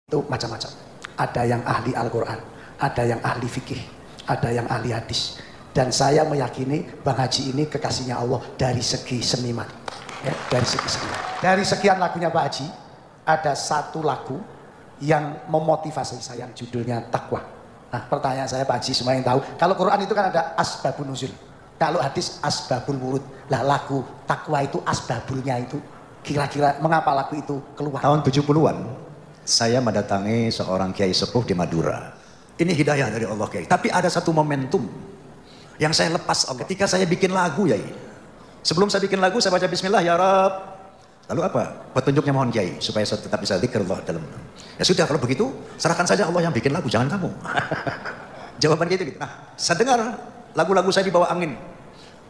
itu macam-macam. Ada yang ahli Al-Quran, ada yang ahli fikih, ada yang ahli hadis. Dan saya meyakini Bang Haji ini kekasihnya Allah dari segi seniman. Ya, dari segi seniman. Dari sekian lagunya Pak Haji, ada satu lagu yang memotivasi saya, judulnya Taqwa. Nah, pertanyaan saya Pak Haji, semua yang tahu, kalau Quran itu kan ada asbabun nuzul, kalau hadis asbabul wurud. Lah lagu Taqwa itu asbabulnya itu kira-kira mengapa lagu itu keluar? Tahun 70-an saya mendatangi seorang kiai sepuh di Madura. Ini hidayah dari Allah, kiai. Tapi ada satu momentum yang saya lepas Allah. Ketika saya bikin lagu, ya. Sebelum saya bikin lagu, saya baca Bismillah, ya Rab. Lalu apa? Petunjuknya mohon kiai supaya saya tetap bisa zikrullah dalam. Ya sudah, kalau begitu serahkan saja Allah yang bikin lagu, jangan kamu. Jawaban gitu. Nah, saya dengar lagu-lagu saya di bawah angin.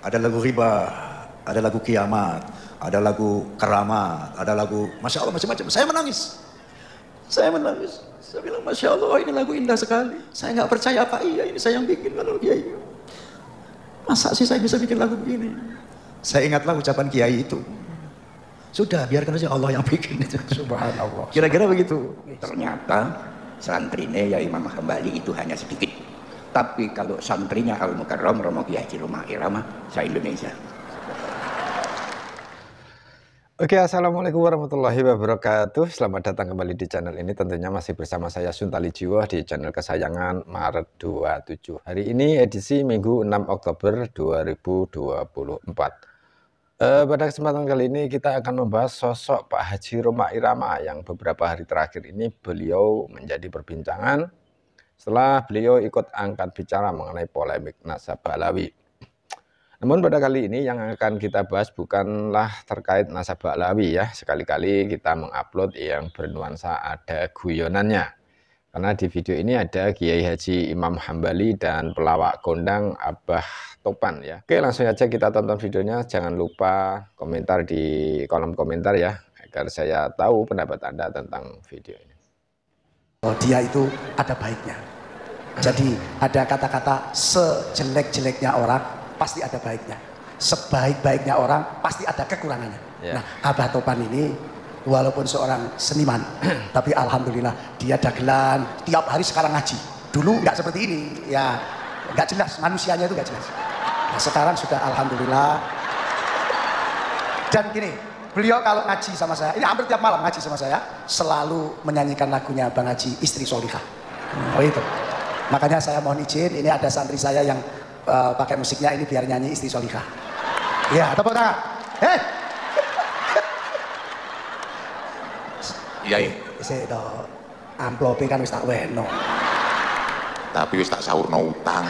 Ada lagu riba, ada lagu kiamat, ada lagu keramat, ada lagu Masya Allah macam-macam. Saya menangis. Saya bilang Masya Allah, ini lagu indah sekali. Saya nggak percaya apa iya ini saya yang bikin. Kalau kiai, masa sih saya bisa bikin lagu begini? Saya ingatlah ucapan kiai itu. Sudah, biarkan saja Allah yang bikin itu. Subhanallah. Kira-kira begitu. Ternyata santrinya ya Imam Hambali itu hanya sedikit. Tapi kalau santrinya Al Mukarram Romo Kiai Haji Romah Irama, se-Indonesia. Oke, assalamualaikum warahmatullahi wabarakatuh. Selamat datang kembali di channel ini. Tentunya masih bersama saya Suntali Jiwo di channel kesayangan Maret 27. Hari ini edisi Minggu 6 Oktober 2024. Pada kesempatan kali ini kita akan membahas sosok Pak Haji Romah Irama yang beberapa hari terakhir ini beliau menjadi perbincangan setelah beliau ikut angkat bicara mengenai polemik nasabah Alawi. Namun pada kali ini yang akan kita bahas bukanlah terkait nasabah Alawi ya. Sekali-kali kita mengupload yang bernuansa ada guyonannya. Karena di video ini ada Kiai Haji Imam Hambali dan pelawak kondang Abah Topan ya. Oke, langsung aja kita tonton videonya. Jangan lupa komentar di kolom komentar ya, agar saya tahu pendapat Anda tentang video ini. Dia itu ada baiknya. Jadi ada kata-kata sejelek-jeleknya orang pasti ada baiknya. Sebaik-baiknya orang pasti ada kekurangannya. Nah, Abah Topan ini walaupun seorang seniman, tapi alhamdulillah dia dagelan tiap hari sekarang ngaji. Dulu nggak seperti ini, ya nggak jelas, manusianya itu nggak jelas. Nah, sekarang sudah alhamdulillah. Dan gini, beliau kalau ngaji sama saya, ini hampir tiap malam ngaji sama saya, selalu menyanyikan lagunya Bang Haji, Istri Solihah. Oh itu. Makanya saya mohon izin, ini ada santri saya yang pakai musiknya ini biar nyanyi Istri Solihah. Ya, tepuk tangan. Iya. Sik to. Amplope kan wis tak weno. Tapi wis tak saurno utang.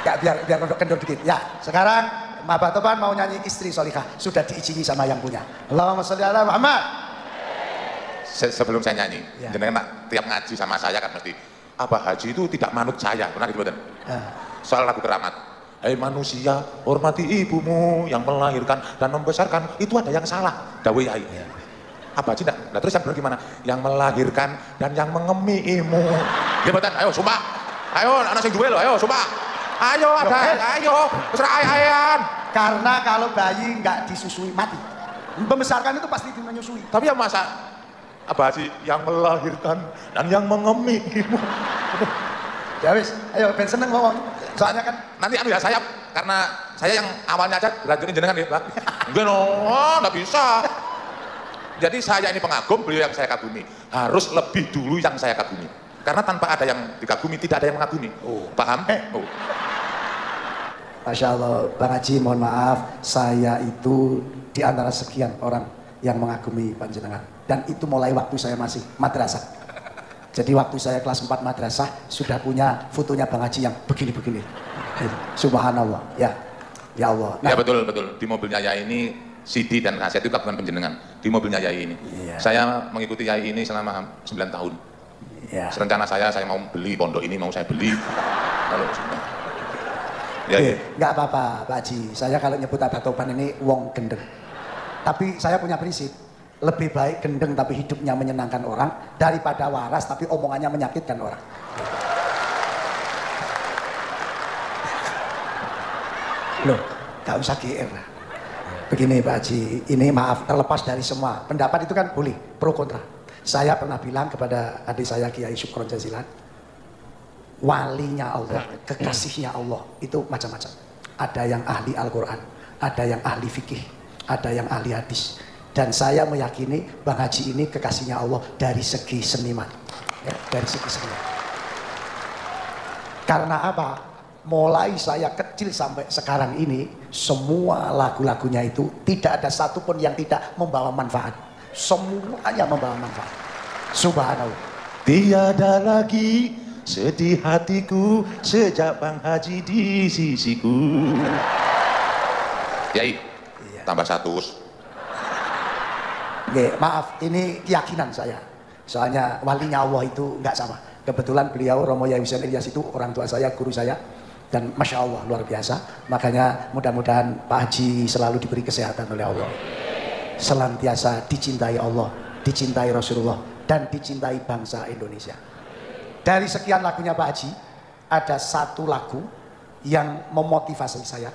Ya biar kendor dikit. Ya, sekarang Mbak Topan mau nyanyi Istri Solihah, sudah diizini sama yang punya. Allahumma sholli ala Muhammad. Sebelum saya nyanyi, Ya. jenengan tiap ngaji sama saya kan mesti Abah Haji itu tidak manut saya, pernah gitu betul? Soal lagu keramat. Hai manusia, hormati ibumu yang melahirkan dan membesarkan, itu ada yang salah. Dawuh Yai. Abah Haji enggak. Nah, terus yang benar gimana? Yang melahirkan dan yang mengemimu. Gitu betul? Ayo sumpah. Ayo anak sing duwe lho, ayo sumpah. Ayo ada, ayo. Terus ayan. Karena kalau bayi nggak disusui mati. Membesarkan itu pasti menyusui. Tapi ya masa Abah Haji yang melahirkan dan yang mengemimu. Ya wis, ayo ben seneng ngomong. Soalnya kan Nanti anu ya saya, karena saya yang awalnya aja dilanjutin jenengan ya Pak. Enggak no, enggak bisa. Jadi saya ini pengagum, beliau yang saya kagumi. Harus lebih dulu yang saya kagumi. Karena tanpa ada yang dikagumi, tidak ada yang mengagumi. Oh, paham? Oh. Masya Allah, Bang Haji mohon maaf, saya itu di antara sekian orang yang mengagumi panjenengan. Dan itu mulai waktu saya masih madrasah. Jadi waktu saya kelas 4 madrasah sudah punya fotonya Bang Haji yang begini-begini. Subhanallah, ya. Ya Allah. Nah, Ya betul. Di mobilnya Yai ini CD dan kaset itu kagungan penjenengan. Di mobilnya Yai ini. Iya. Saya mengikuti Yai ini selama 9 tahun. ya. Rencana saya mau beli pondok ini, mau saya beli. Lalu ya, Oke, nggak apa-apa Pak Haji. Saya kalau nyebut Abah Topan ini wong gendeng. Tapi saya punya prinsip. Lebih baik gendeng tapi hidupnya menyenangkan orang daripada waras tapi omongannya menyakitkan orang. Loh, gak usah GR. Begini Pak Haji, ini maaf terlepas dari semua pendapat itu kan boleh pro kontra. Saya pernah bilang kepada adik saya Kiai Syukron Jazilan, walinya Allah, kekasihnya Allah itu macam-macam. Ada yang ahli Al-Quran, ada yang ahli fikih, ada yang ahli hadis. Dan saya meyakini Bang Haji ini kekasihnya Allah dari segi seniman, ya, dari segi seniman. Karena apa? Mulai saya kecil sampai sekarang ini, semua lagu-lagunya itu tidak ada satupun yang tidak membawa manfaat. Semuanya membawa manfaat. Subhanallah. Tiada lagi sedih hatiku sejak Bang Haji di sisiku. Yai, tambah 100. Oke, maaf, ini keyakinan saya. Soalnya walinya Allah itu nggak sama. Kebetulan beliau Romo Yai Hussein Ilyas itu orang tua saya, guru saya, dan masya Allah luar biasa. Makanya mudah-mudahan Pak Haji selalu diberi kesehatan oleh Allah, senantiasa dicintai Allah, dicintai Rasulullah, dan dicintai bangsa Indonesia. Dari sekian lagunya Pak Haji, ada satu lagu yang memotivasi saya.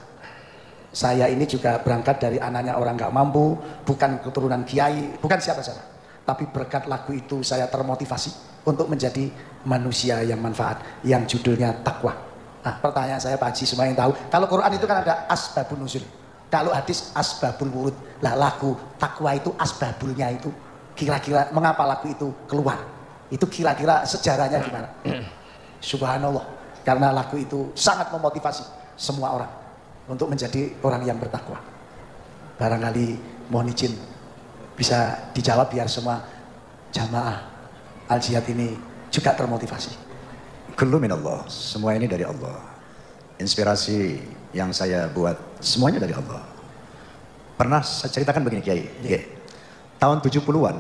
Saya ini juga berangkat dari anaknya orang gak mampu, bukan keturunan kiai, bukan siapa-siapa. Tapi berkat lagu itu saya termotivasi untuk menjadi manusia yang manfaat, yang judulnya takwa. Nah, pertanyaan saya Pak Haji, semua yang tahu, kalau Quran itu kan ada asbabun nuzul, kalau hadis asbabul wurud. Lah lagu takwa itu asbabulnya itu kira-kira mengapa lagu itu keluar? Itu kira-kira sejarahnya gimana? Subhanallah, karena lagu itu sangat memotivasi semua orang untuk menjadi orang yang bertakwa. Barangkali mohon izin bisa dijawab biar semua jamaah Al-Jihad ini juga termotivasi. Kullu minallah, semua ini dari Allah. Inspirasi yang saya buat semuanya dari Allah. Pernah saya ceritakan begini Kiai. Yeah. Tahun 70-an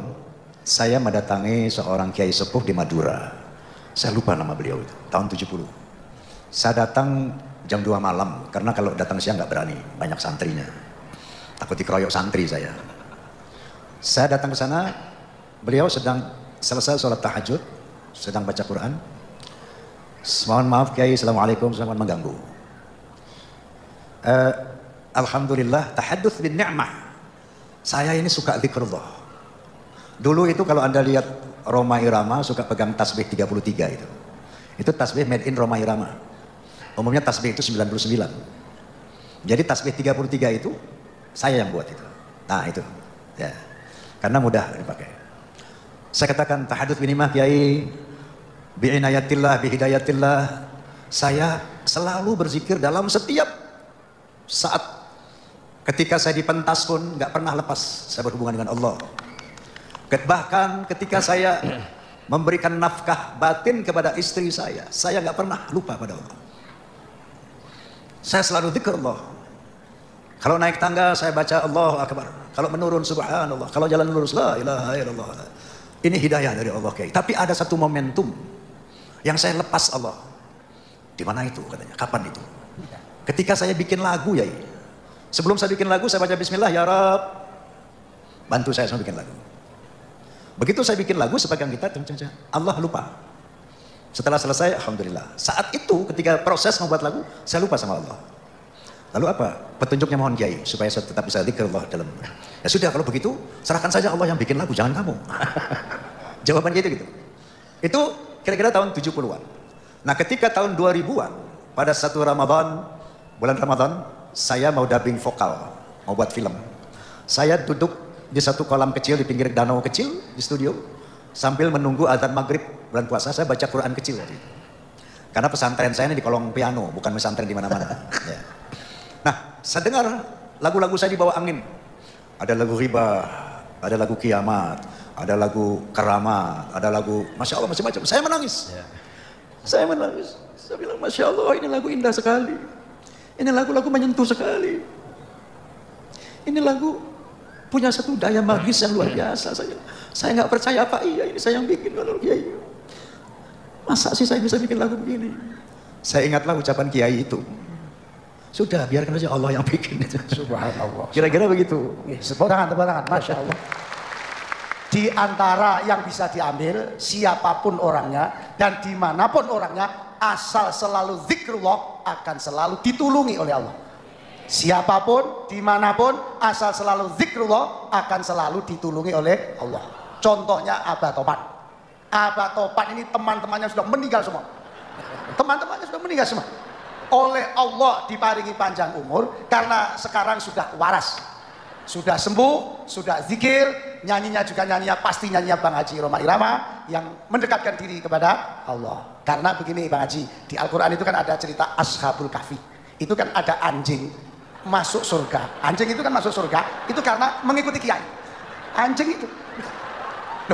saya mendatangi seorang Kiai sepuh di Madura. Saya lupa nama beliau itu. Tahun 70. Saya datang jam 2 malam karena kalau datang siang nggak berani, banyak santrinya. Takut dikeroyok santri saya. Saya datang ke sana, beliau sedang selesai sholat tahajud, sedang baca Quran. Mohon maaf Kiai, assalamualaikum, selamat mengganggu. Alhamdulillah, tahadduts bin ni'mah. Saya ini suka zikrullah. Dulu itu kalau Anda lihat Roma Irama suka pegang tasbih 33 itu. Itu tasbih made in Roma Irama. Umumnya tasbih itu 99. Jadi tasbih 33 itu saya yang buat itu. Nah itu. Ya. Karena mudah dipakai. Saya katakan tahadduts bin ni'mah Kiai, bi'inayatillah, bihidayatillah. Saya selalu berzikir dalam setiap saat. Ketika saya di pentas pun nggak pernah lepas saya berhubungan dengan Allah. Bahkan ketika saya memberikan nafkah batin kepada istri saya nggak pernah lupa pada Allah. Saya selalu zikir Allah. Kalau naik tangga saya baca Allahu Akbar. Kalau menurun subhanallah. Kalau jalan lurus la ilaha illallah. Ini hidayah dari Allah Kiai. Tapi ada satu momentum yang saya lepas Allah. Di mana itu katanya? Kapan itu? Ketika saya bikin lagu ya. Sebelum saya bikin lagu saya baca bismillah ya Rab. Bantu saya semua bikin lagu. Begitu saya bikin lagu sepegang kita Allah lupa. Setelah selesai alhamdulillah. Saat itu ketika proses membuat lagu saya lupa sama Allah. Lalu apa? Petunjuknya mohon Kiai supaya saya tetap bisa zikir Allah dalam. Ya sudah kalau begitu serahkan saja Allah yang bikin lagu, jangan kamu. Jawabannya itu gitu. Itu kira-kira tahun 70-an. Nah ketika tahun 2000-an pada satu Ramadan, bulan Ramadan, saya mau dubbing vokal, mau buat film. Saya duduk di satu kolam kecil di pinggir danau kecil di studio sambil menunggu azan maghrib bulan puasa. Saya baca Quran kecil tadi. Karena pesantren saya ini di kolong piano, bukan pesantren di mana-mana. Ya. Nah, saya dengar lagu-lagu saya di bawah angin. Ada lagu riba, ada lagu kiamat, ada lagu keramat, ada lagu masya Allah macam-macam. Saya menangis. Ya. Saya menangis. Saya bilang masya Allah ini lagu indah sekali. Ini lagu-lagu menyentuh sekali. Ini lagu punya satu daya magis yang luar biasa. Saya nggak percaya apa iya ini saya yang bikin kalau Kiai. Masa sih saya bisa bikin lagu begini? Saya ingatlah ucapan Kiai itu. Sudah biarkan saja Allah yang bikin itu. Subhanallah. Kira-kira begitu. Tebarangan, masya Allah. Di antara yang bisa diambil siapapun orangnya dan dimanapun orangnya, asal selalu zikrullah akan selalu ditulungi oleh Allah. Siapapun, dimanapun, asal selalu zikrullah akan selalu ditulungi oleh Allah. Contohnya Abah Topan. Abah Topan ini teman-temannya sudah meninggal semua. Teman-temannya sudah meninggal semua. Oleh Allah diparingi panjang umur karena sekarang sudah waras. Sudah sembuh, sudah zikir, nyanyinya juga nyanyinya pasti nyanyinya Bang Haji Roma Irama yang mendekatkan diri kepada Allah. Karena begini Bang Haji, di Al-Quran itu kan ada cerita Ashabul Kahfi. Itu kan ada anjing masuk surga. Anjing itu kan masuk surga, itu karena mengikuti kiai. Anjing itu.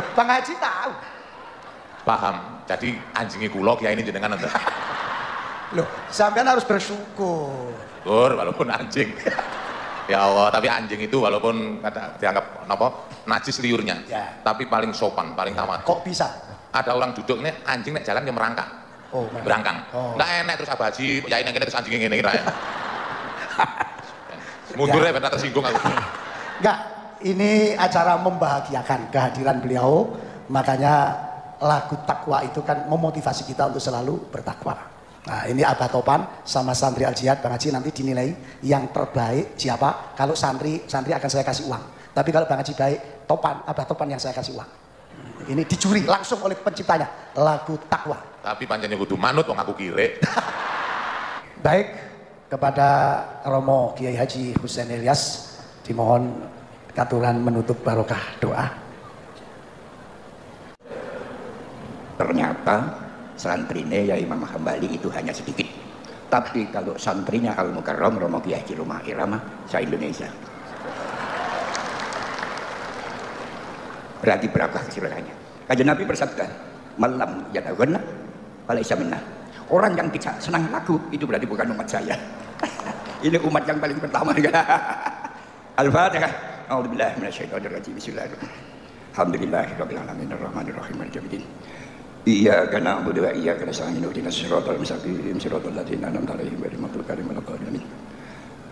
Loh, Bang Haji tahu. Paham. Jadi anjingnya kulo kiai ini jenengan anda. Loh, sampean harus bersyukur. Walaupun anjing. Ya Allah, tapi anjing itu walaupun dianggap najis liurnya, ya, tapi paling sopan, paling tamat. Kok bisa? Ada orang duduk nih, anjing nek jalan dia merangkak. Oh, berangkang. Oh. Nggak enak terus Abah Haji, ya ini terus anjingnya ngene kira. Mundur ya, benar tersinggung aku. Enggak, ini acara membahagiakan kehadiran beliau, makanya lagu takwa itu kan memotivasi kita untuk selalu bertakwa. Nah ini Abah Topan sama santri Al-Jihad Bang Haji nanti dinilai yang terbaik siapa. Kalau santri akan saya kasih uang. Tapi kalau Bang Haji baik, Abah Topan yang saya kasih uang. Ini dicuri langsung oleh penciptanya, lagu takwa. Tapi pancen kudu manut wong aku kire. Baik, kepada Romo Kiai Haji Husain Ilyas dimohon katuran menutup barokah doa. Ternyata santrinya ya Imam Hambali itu hanya sedikit. Tapi kalau santrinya Al Mukarram Romo Kiai Haji Roma Irama se-Indonesia. Berarti berapa keseluruhannya? Kajian Nabi bersabda, malam yadagana falaisa minna. Orang yang tidak senang lagu itu berarti bukan umat saya. Ini umat yang paling pertama. Al-Fatihah. A'udzubillahi minasyaitonir rajim. Bismillahirrahmanirrahim. Alhamdulillahirabbil alamin arrahmanir rahim maliki yaumiddin. Iyyaka na'budu wa iyyaka nasta'in ihdinas siratal mustaqim siratal ladzina an'amta 'alaihim ghairil maghdubi 'alaihim waladdallin.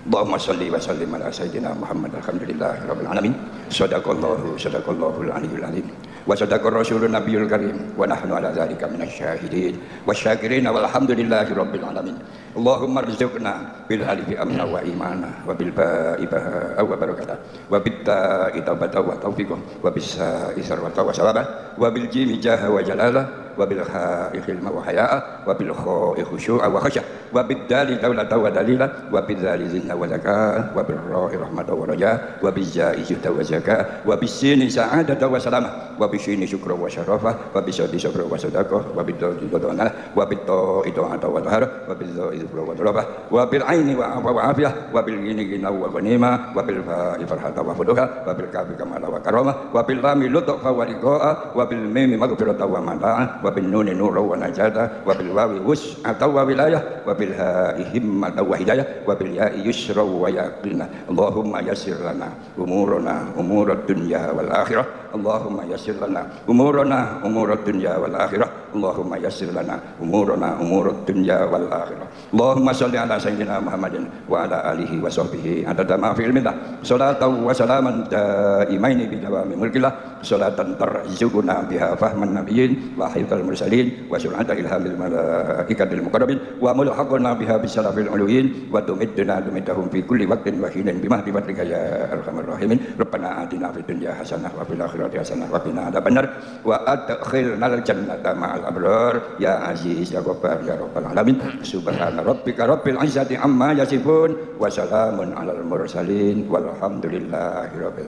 Allahumma shalli wa sallim ala sayyidina Muhammad alhamdulillahirabbil alamin. Shadaqallahul aliyyul azim. Wa sadaqar rasulun nabiyul karim wa nahnu ala dzalika minasyahidin wasyakirin walhamdulillahirabbil alamin. Allahumma rzuqna bil alifi amna wa imana wa bil ba'i baha wa barakatah wa bit ta'i taubata wa taufiqah wa bis sa'i sarwata wa salama wa bil jimi jaha wa jalala wa bil ha'i khilma wa haya'a wa bil kha'i khusyu'a wa khashyah wa bid dali dawlata wa dalila wa bil zali zinna wa zakah wa bil ra'i rahmata wa raja wa bil ja'i juta wa zakah wa bis sini sa'adata wa salama wa bis sini syukra wa syarafah wa bis sadi syukra wa sadaqah wa bid dali dodona wa bid ta'i ta'ata wa tahara wa bil za'i wa bil aini wa afa wa afiyah wa bil gini gina wa ghanima wa bil fa'i farhata wa fuduha wa bil kafi kamala wa karama wa bil lami lutfa wa liqa'a wa bil mimi maghfirata wa mada'a wa bin nuni nura wa najata wa bil wawi wus'ata wa wilayah wa bil ha'i himmata wa hidayah wa bil ya'i yusra wa yaqina. Allahumma yassir lana umurana umurad dunya wal akhirah. Allahumma yassir lana umurana umurad dunya wal akhirah. Allahumma yassir lana umurana umurad dunya wal akhirah. Allahumma sholli ala sayyidina Muhammadin wa ala alihi wa sahbihi adada ma fi ilmillah salatan wa salaman daimaini bi dawami mulkillah salatan tarzuquna biha fahman nabiyyin wa hayyul mursalin wa sur'ata ilhamil malaikatil muqarrabin wa mulhaqna biha bisalafil uluyin wa tumiddahum fi kulli waqtin wa hinin bima bi fadlika ya arhamar rahimin. Rabbana atina fid dunya hasanah wa fil akhirati hasanah wa qina adzabannar wa adkhilnal jannata ma'al abrar ya aziz ya ghaffar ya rabbal alamin. Subhana rabbika rabbil izzati amma yasifun wa salamun alal mursalin walhamdulillahi rabbil